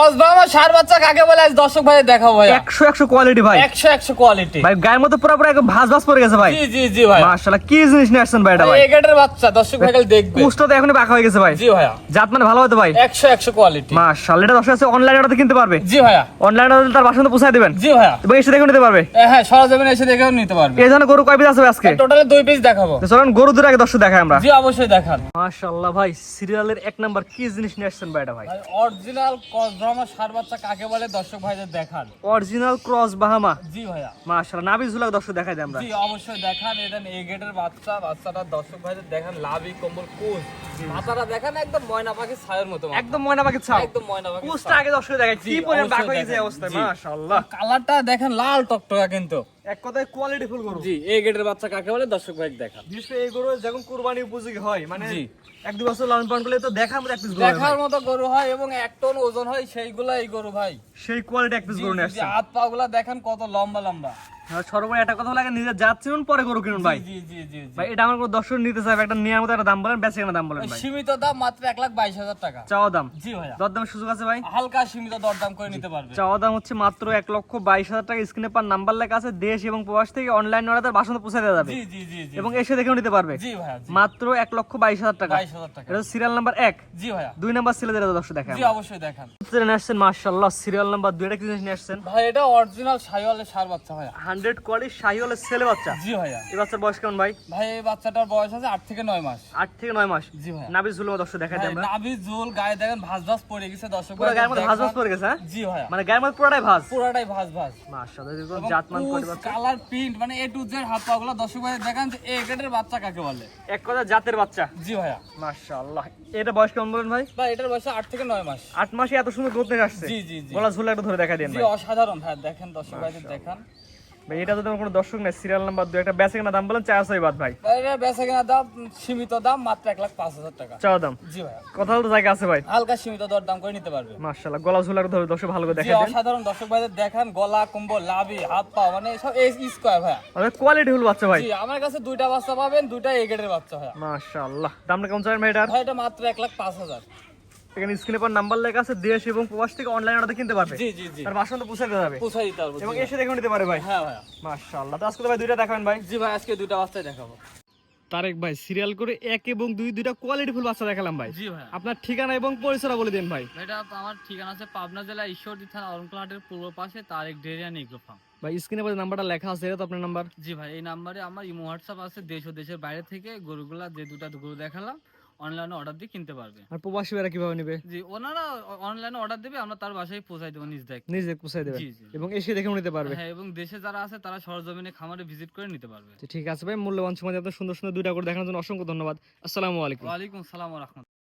Cross বাবা সার বাচ্চা কাকে বলে আজ দর্শক ভাই দেখাবো ভাই। 100 কোয়ালিটি ভাই, 100 কোয়ালিটি ভাই গায়ের মধ্যে পুরো একদম ভাঁজ ভাঁজ পড়ে গেছে ভাই। জি জি জি ভাই, মাশাআল্লাহ কি জিনিস নিয়ে আসছেন ভাই এটা ভাই? এগেটের বাচ্চা দর্শক ভাই কাল দেখবে। কুষ্টা তো এখনই বাঁকা হয়ে গেছে ভাই। জি ভাইয়া, জাত মানে ভালো হতো ভাই। 100 কোয়ালিটি। মাশাআল্লাহ, এটা দর্শক আছে অনলাইনে অর্ডার কিনতে পারবে। জি ভাইয়া, অনলাইনে অর্ডার তার বাসায় পৌঁছায় দিবেন। জি ভাইয়া, এবং এসে দেখে নিতে পারবে। হ্যাঁ সরজমিনে এসে দেখেও নিতে পারবে। এই ধরনের গরু কয় পিস আছে ভাই আজকে? টোটালি 2 পিস দেখাবো। তো চলুন গরু দুটো আগে দর্শক দেখাই আমরা। জি অবশ্যই দেখান। মাশাআল্লাহ ভাই, সিরিয়ালের 1 নাম্বার কি জিনিস নিয়ে আসছেন ভাই এটা ভাই? ভাই অরিজিনাল ক্রস ব্রাহ্মা সার বাচ্চা কাকে বলে দর্শক ভাইদের দেখান। Original cross Bahama. জি ভাইয়া, মাশাআল্লাহ, নাভি ঝুলাক দর্শক দেখাই দিই আমরা। জি অবশ্যই দেখান। এটা এগেটের বাচ্চা, বাচ্চাটা দর্শক ভাইদের দেখান। লাভি কম্বল কুচ মাথাটা দেখান একদম ময়না পাখির ছায়ের মতো। একদম ময়না পাখির ছাপ। একদম ময়না পাখির কুষ্টা আগে দর্শক দেখাই কি পরিমাণ বাঁকা হয়ে গেছে অবস্থা। মাশাআল্লাহ, কালারটা দেখেন লাল টকটকা কিন্তু। এক কথায় কোয়ালিটি ফুল গরু। জি এগেটের বাচ্চা কাকে বলে দর্শক ভাই দেখান। বিশেষ করে এই গরু যখন কুরবানি উপযোগী হয়, মানে জি 1-2 বছর লালন পালন করলে তো দেখার মতো এক পিস গরু দেখার মতো গরু হয় এবং 1 টন ওজন হয়, সেইগুলা এই গরু ভাই। সেই কোয়ালিটি এক পিস গরু নিয়ে জি, আসছে। হাত পা গুলা দেখেন কত লম্বা লম্বা। আর সর্বোপরি একটা কথা লাগে, নিজে জাত চিনুন পরে গরু কিনুন ভাই। জি জি জি জি। ভাই এটা আমার কোনো দর্শক নিতে চাইবে, একটা নেওয়ার মতো একটা দাম বলেন, বেচে কেনা দাম বলেন ভাই। সীমিত দাম মাত্র 1,22,000 টাকা। চাওয়া দাম, জি ভাইয়া, দরদামের সুযোগ আছে ভাই। হালকা সীমিত দরদাম করে নিতে পারবে। চাওয়া দাম হচ্ছে মাত্র 1,22,000 টাকা। স্ক্রিনে পার নাম্বার লেখা আছে। দেশ এবং প্রবাস থেকে অনলাইন অর্ডার বাসন পৌঁছে দেওয়া যাবে জি জি জি জি। এবং এসে দেখেও নিতে পারবে। জি ভাইয়া, জি মাত্র 1,22,000 টাকা। 22,000 টাকা। এটা সিরিয়াল নাম্বার 1। জি ভাইয়া, 2 নাম্বার ছেলে যেটা দর্শক দেখায় জি অবশ্যই দেখান। নিয়ে আসছেন। মাশাআল্লাহ, সিরিয়াল নাম্বার 2 এটা কি জিনিস নিয়ে আসছেন? ভাই এটা অরিজিনাল শাহিওয়ালের সার বাচ্চা ভাইয়া। 100 কোয়ালিটি শাহিওয়ালের ছেলে বাচ্চা। জি ভাইয়া, এই বাচ্চার বয়স কেমন ভাই? ভাই এই বাচ্চাটার বয়স আছে 8 থেকে 9 মাস। 8 থেকে 9 মাস। জি ভাইয়া, নাভি ঝুলমা দর্শক দেখাই দিই আমরা। নাভি ঝোল গায়ে দেখেন ভাঁজ ভাঁজ পড়ে গেছে দর্শক পুরো ভাই গায়ের মধ্যে ভাঁজ ভাঁজ পড়ে গেছে। হ্যাঁ জি ভাইয়া, মানে গায়ের মধ্যে পুরোটাই ভাঁজ। পুরাটাই ভাঁজ ভাঁজ। মাশাআল্লাহ, দেখুন জাতমান কোয়ালিটি বাচ্চা। কালার প্রিন্ট মানে এ টু জেড হাত পা গুলো দর্শক ভাই দেখান যে এই গেটের বাচ্চা কাকে বলে। এক কথা জাতের বাচ্চা। জি ভাইয়া, মাশাআল্লাহ, এটা বয়স কেমন বলেন ভাই? ভাই এটার বয়স 8 থেকে 9 মাস। 8 মাসে এত সুন্দর গ্রোথ নিয়ে আসছে। জি জি জি। গলা ঝুলা একটু ধরে দেখা দেন জি ভাই। অসাধারণ ভাই, দেখেন দর্শক ভাইদের দেখান। ভাই এটা যদি আমার কোনো দর্শক নেই, সিরিয়াল নাম্বার 2 একটা বেচে কেনা দাম বলেন, 400 বাদ ভাই। ভাই এটা বেচা কেনা দাম সীমিত দাম মাত্র 1,05,000 টাকা। চাওয়া দাম। জি ভাইয়া, কথা বলতে জায়গা আছে ভাই। হালকা সীমিত দর দাম করে নিতে পারবে। মাশাআল্লাহ, গলা ঝুলা একটু ধরে দর্শক ভালো করে জি দেখা দেন। অসাধারণ দর্শক ভাইদের দেখান। গলা কম্বল লাভি হাত পা মানে সব স্কোয়ার ভাইয়া। আরে কোয়ালিটি ফুল বাচ্চা ভাই। জি আমার কাছে 2টা বাচ্চা পাবেন, 2টা এই গেটের বাচ্চা ভাইয়া। মাশাআল্লাহ, দামটা কেমন চাই ভাই এটার? ভাই এটা মাত্র 1,05,000। এখানে স্ক্রিনে পর নাম্বার লেখা আছে। দেশ এবং প্রবাস থেকে অনলাইন অর্ডার কিনতে পারবে। জি জি জি, তার বাসন তো পৌঁছে দেওয়া যাবে পৌঁছাই দিতে পারবো। এবং এসে দেখে নিতে পারে ভাই। হ্যাঁ ভাইয়া, মাশাআল্লাহ, তো আজকে তো ভাই 2টা দেখাবেন ভাই। জি ভাই আজকে 2টা বাচ্চাই দেখাবো। তারেক ভাই, সিরিয়াল করে 1 এবং 2 দুইটা কোয়ালিটি ফুল বাচ্চা দেখালাম ভাই। জি ভাইয়া, আপনার ঠিকানা এবং পরিচয়টা বলে দেন ভাই। এটা আমার ঠিকানা আছে পাবনা জেলা ঈশ্বরদী থানা অরণকুলাহাটের পূর্ব পাশে তারেক ডেরিয়ান এগ্রো ফার্ম। ভাই স্ক্রিনে পর নাম্বারটা লেখা আছে, এটা তো আপনার নাম্বার। জি ভাই, এই নাম্বারে আমার ইমো হোয়াটসঅ্যাপ আছে। দেশ ও দেশের বাইরে থেকে গরুগুলা যে 2টা গরু দেখালাম অনলাইনে অর্ডার দিয়ে কিনতে পারবে। আর প্রবাসী ভাইরা কিভাবে নেবে? জি ওনারা অনলাইনে অর্ডার দেবে, আমরা তার বাসায় পৌঁছাই দেবো নিজ দায়িত্বে। নিজে পৌঁছায় দেবেন জি জি, এবং এসে দেখে নিতে পারবে। হ্যাঁ এবং দেশে যারা আছে তারা সরজমিনে খামারে ভিজিট করে নিতে পারবে। তো ঠিক আছে ভাই, মূল্যবান সময় আপনার সুন্দর সুন্দর 2টা করে দেখানোর জন্য অসংখ্য ধন্যবাদ। আসসালামু আলাইকুম। ওয়ালাইকুম সালাম ওয়া রাহমাতুল্লাহ।